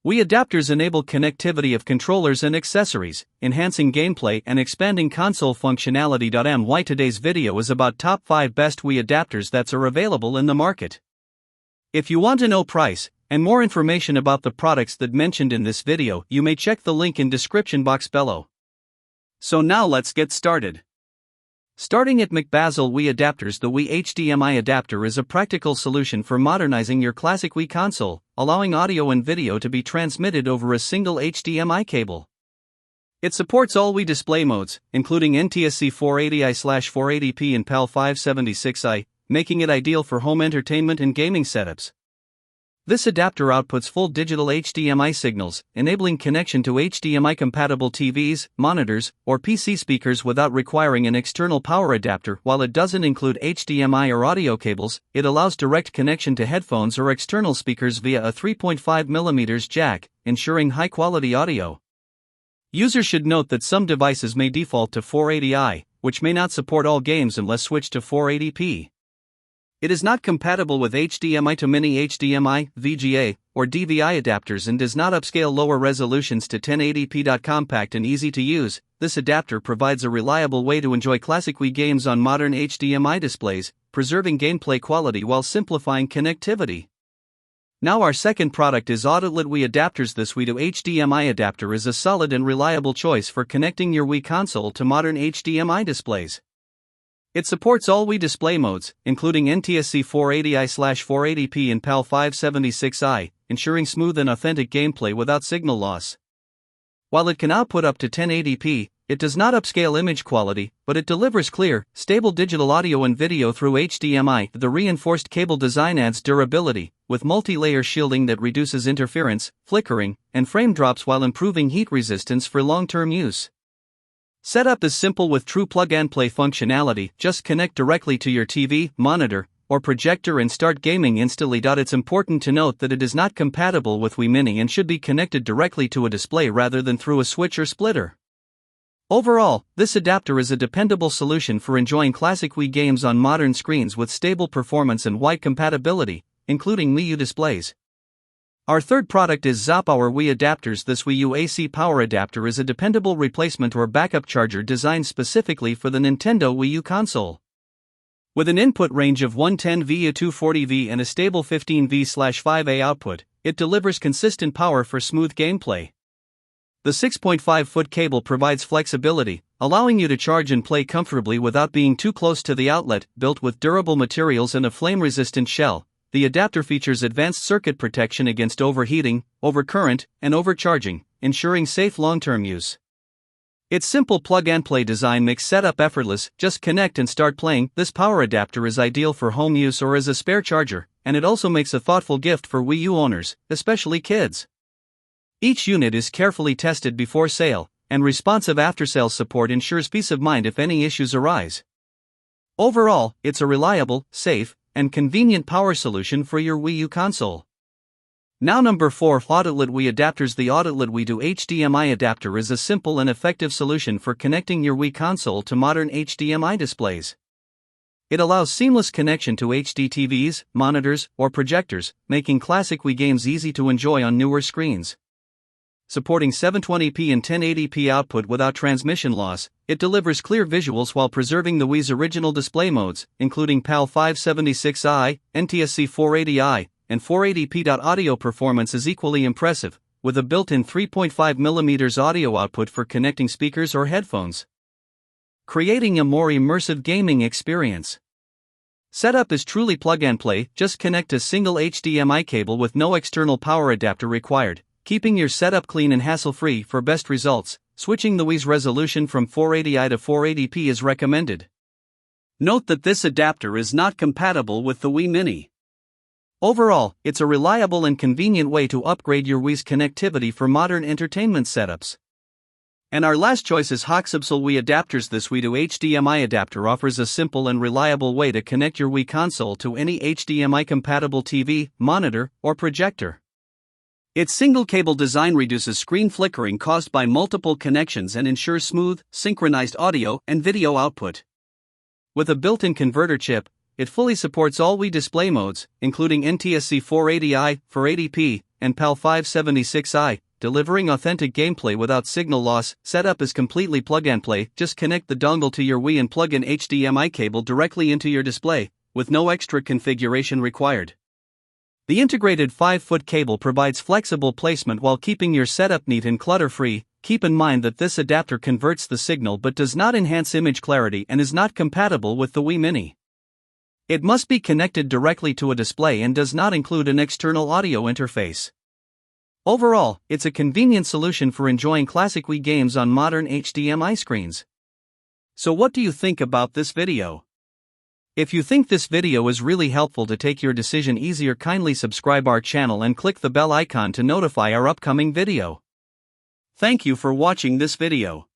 Wii adapters enable connectivity of controllers and accessories, enhancing gameplay and expanding console functionality. My today's video is about top 5 best Wii adapters that are available in the market. If you want to know price and more information about the products that mentioned in this video, you may check the link in description box below. So now let's get started. Starting at Mcbazel Wii Adapters. The Wii HDMI adapter is a practical solution for modernizing your classic Wii console, allowing audio and video to be transmitted over a single HDMI cable. It supports all Wii display modes, including NTSC 480i/480p and PAL 576i, making it ideal for home entertainment and gaming setups. This adapter outputs full digital HDMI signals, enabling connection to HDMI-compatible TVs, monitors, or PC speakers without requiring an external power adapter. While it doesn't include HDMI or audio cables, it allows direct connection to headphones or external speakers via a 3.5mm jack, ensuring high-quality audio. Users should note that some devices may default to 480i, which may not support all games unless switched to 480p. It is not compatible with HDMI to mini HDMI, VGA, or DVI adapters and does not upscale lower resolutions to 1080p. Compact and easy to use, this adapter provides a reliable way to enjoy classic Wii games on modern HDMI displays, preserving gameplay quality while simplifying connectivity. Now our second product is AUTOUTLET Wii Adapters. This Wii to HDMI adapter is a solid and reliable choice for connecting your Wii console to modern HDMI displays. It supports all Wii display modes, including NTSC 480i/480p and PAL 576i, ensuring smooth and authentic gameplay without signal loss. While it can output up to 1080p, it does not upscale image quality, but it delivers clear, stable digital audio and video through HDMI. The reinforced cable design adds durability, with multi-layer shielding that reduces interference, flickering, and frame drops while improving heat resistance for long-term use. Setup is simple with true plug-and-play functionality. Just connect directly to your TV, monitor, or projector and start gaming instantly. It's important to note that it is not compatible with Wii Mini and should be connected directly to a display rather than through a switch or splitter. Overall, this adapter is a dependable solution for enjoying classic Wii games on modern screens with stable performance and wide compatibility, including Wii U displays. Our third product is Xahpower Wii Adapters. This Wii U AC power adapter is a dependable replacement or backup charger designed specifically for the Nintendo Wii U console. With an input range of 110V to 240V and a stable 15V/5A output, it delivers consistent power for smooth gameplay. The 6.5-foot cable provides flexibility, allowing you to charge and play comfortably without being too close to the outlet. Built with durable materials and a flame-resistant shell, the adapter features advanced circuit protection against overheating, overcurrent, and overcharging, ensuring safe long-term use. Its simple plug-and-play design makes setup effortless. Just connect and start playing. This power adapter is ideal for home use or as a spare charger, and it also makes a thoughtful gift for Wii U owners, especially kids. Each unit is carefully tested before sale, and responsive after-sales support ensures peace of mind if any issues arise. Overall, it's a reliable, safe, and convenient power solution for your Wii U console. Now number 4, AUTOUTLET Wii Adapters. The AUTOUTLET Wii to HDMI adapter is a simple and effective solution for connecting your Wii console to modern HDMI displays. It allows seamless connection to HDTVs, monitors, or projectors, making classic Wii games easy to enjoy on newer screens. Supporting 720p and 1080p output without transmission loss, it delivers clear visuals while preserving the Wii's original display modes, including PAL 576i, NTSC 480i, and 480p. Audio performance is equally impressive, with a built-in 3.5mm audio output for connecting speakers or headphones, creating a more immersive gaming experience. Setup is truly plug-and-play. Just connect a single HDMI cable with no external power adapter required, keeping your setup clean and hassle-free. For best results, switching the Wii's resolution from 480i to 480p is recommended. Note that this adapter is not compatible with the Wii Mini. Overall, it's a reliable and convenient way to upgrade your Wii's connectivity for modern entertainment setups. And our last choice is Hoxibsl Wii Adapters. This Wii to HDMI adapter offers a simple and reliable way to connect your Wii console to any HDMI-compatible TV, monitor, or projector. Its single-cable design reduces screen flickering caused by multiple connections and ensures smooth, synchronized audio and video output. With a built-in converter chip, it fully supports all Wii display modes, including NTSC 480i, 480p, and PAL 576i, delivering authentic gameplay without signal loss. Setup is completely plug-and-play. Just connect the dongle to your Wii and plug an HDMI cable directly into your display, with no extra configuration required. The integrated 5-foot cable provides flexible placement while keeping your setup neat and clutter-free. Keep in mind that this adapter converts the signal but does not enhance image clarity and is not compatible with the Wii Mini. It must be connected directly to a display and does not include an external audio interface. Overall, it's a convenient solution for enjoying classic Wii games on modern HDMI screens. So what do you think about this video? If you think this video is really helpful to take your decision easier, kindly subscribe our channel and click the bell icon to notify our upcoming video. Thank you for watching this video.